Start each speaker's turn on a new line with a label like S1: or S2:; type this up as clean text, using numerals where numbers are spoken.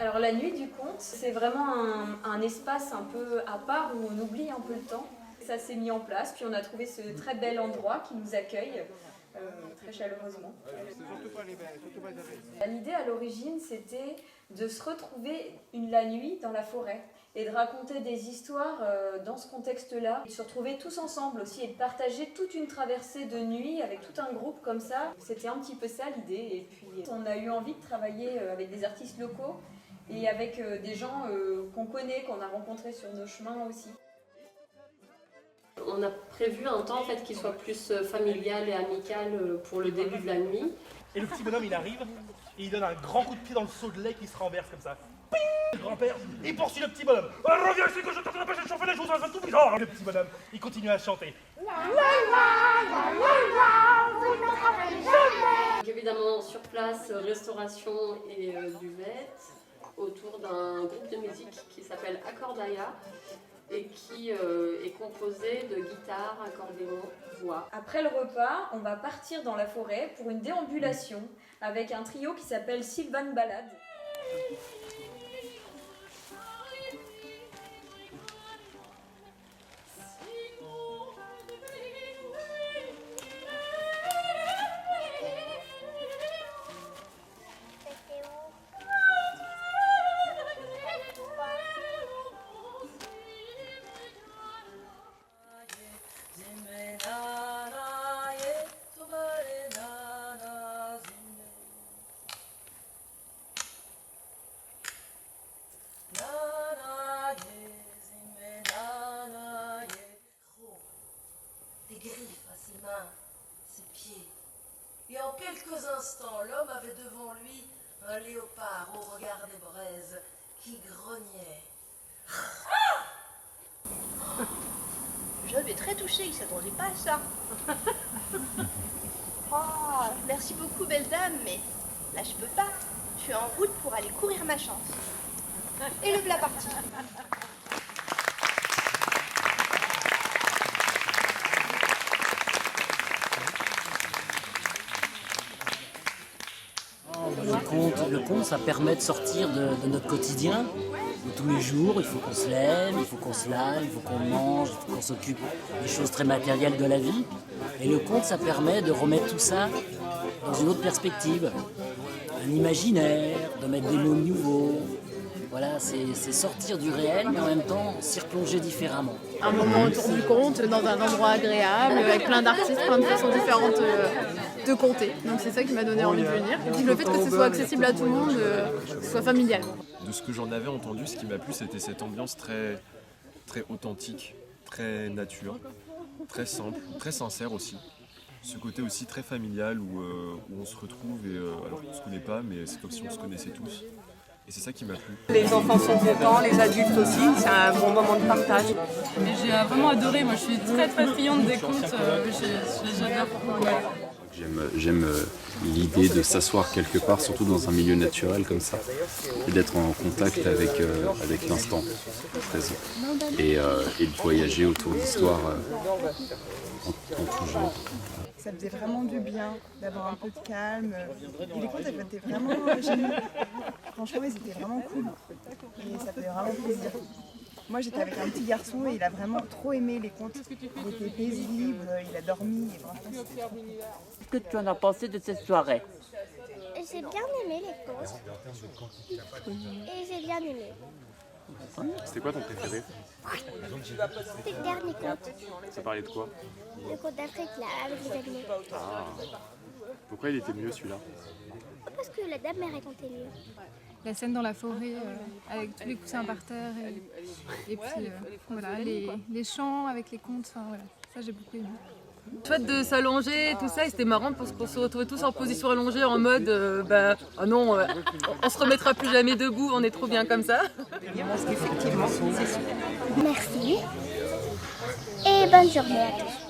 S1: Alors la nuit du conte, c'est vraiment un espace un peu à part où on oublie un peu le temps. Ça s'est mis en place, puis on a trouvé ce très bel endroit qui nous accueille très chaleureusement. L'idée à l'origine, c'était de se retrouver la nuit dans la forêt et de raconter des histoires dans ce contexte-là, de se retrouver tous ensemble aussi et de partager toute une traversée de nuit avec tout un groupe comme ça. C'était un petit peu ça l'idée, et puis on a eu envie de travailler avec des artistes locaux et avec des gens qu'on connaît, qu'on a rencontrés sur nos chemins aussi.
S2: On a prévu un temps en fait, qui soit plus familial et amical pour le début de la nuit.
S3: Et le petit bonhomme il arrive et il donne un grand coup de pied dans le seau de lait qui se renverse comme ça. Ping, le grand-père, il poursuit le petit bonhomme. Reviens ici que je t'entends empêcher de chauffer les choses, ça fait tout bizarre. Le petit bonhomme, il continue à chanter.
S2: Donc, évidemment sur place, restauration et buvette autour d'un groupe de musique qui s'appelle Accordaya et qui est composé de guitare, accordéon, voix.
S1: Après le repas, on va partir dans la forêt pour une déambulation avec un trio qui s'appelle Sylvan Ballade.
S4: Ses pieds. Et en quelques instants, l'homme avait devant lui un léopard au regard des braises qui grognait.
S5: J'avais très touché, il ne s'attendait pas à ça. Oh, merci beaucoup, belle dame, mais là je peux pas. Je suis en route pour aller courir ma chance. Et le voilà parti.
S6: Le conte, ça permet de sortir de notre quotidien, de tous les jours. Il faut qu'on se lève, il faut qu'on se lave, il faut qu'on mange, il faut qu'on s'occupe des choses très matérielles de la vie. Et le conte, ça permet de remettre tout ça dans une autre perspective, un imaginaire, de mettre des mots nouveaux. Voilà, c'est sortir du réel, mais en même temps s'y replonger différemment.
S7: Un moment autour du conte, dans un endroit agréable, avec plein d'artistes, plein de façons différentes de compter. Donc c'est ça qui m'a donné envie de venir. Et puis le fait que ce soit accessible à tout le monde, que ce soit familial.
S8: De ce que j'en avais entendu, ce qui m'a plu, c'était cette ambiance très, très authentique, très nature, très simple, très sincère aussi. Ce côté aussi très familial où on se retrouve et alors on ne se connaît pas, mais c'est comme si on se connaissait tous. Et c'est ça qui m'a plu.
S9: Les enfants sont contents, les adultes aussi, c'est un bon moment de partage.
S10: Mais j'ai vraiment adoré, moi je suis très friande des contes, j'adore.
S11: J'aime l'idée de s'asseoir quelque part, surtout dans un milieu naturel comme ça, et d'être en contact avec l'instant présent. Et de voyager autour d'histoires en tout genre.
S12: Ça faisait vraiment du bien d'avoir un peu de calme. Et les contes, elles étaient vraiment géniaux. Franchement, ils étaient vraiment cool. Et ça faisait vraiment plaisir. Moi, j'étais avec un petit garçon et il a vraiment trop aimé les contes. Il était paisible, il a dormi. Et franchement, c'était trop cool.
S6: Qu'est-ce que tu en as pensé de cette soirée?
S13: J'ai bien aimé les contes. Et j'ai bien aimé.
S8: C'était quoi ton préféré?
S13: C'était le dernier conte.
S8: Ça parlait de quoi?
S13: Le conte d'Afrique, là, avec les animaux.
S8: Ah. Pourquoi il était mieux celui-là?
S13: Parce que la dame m'a raconté mieux.
S7: La scène dans la forêt, avec tous les coussins par terre, et puis voilà, les chants avec les contes, voilà, ça j'ai beaucoup aimé.
S10: Chouette de s'allonger, tout ça, et c'était marrant parce qu'on se retrouvait tous en position allongée en mode oh non, on se remettra plus jamais debout, on est trop bien comme ça.
S12: Effectivement, c'est super.
S13: Merci et bonne journée à tous.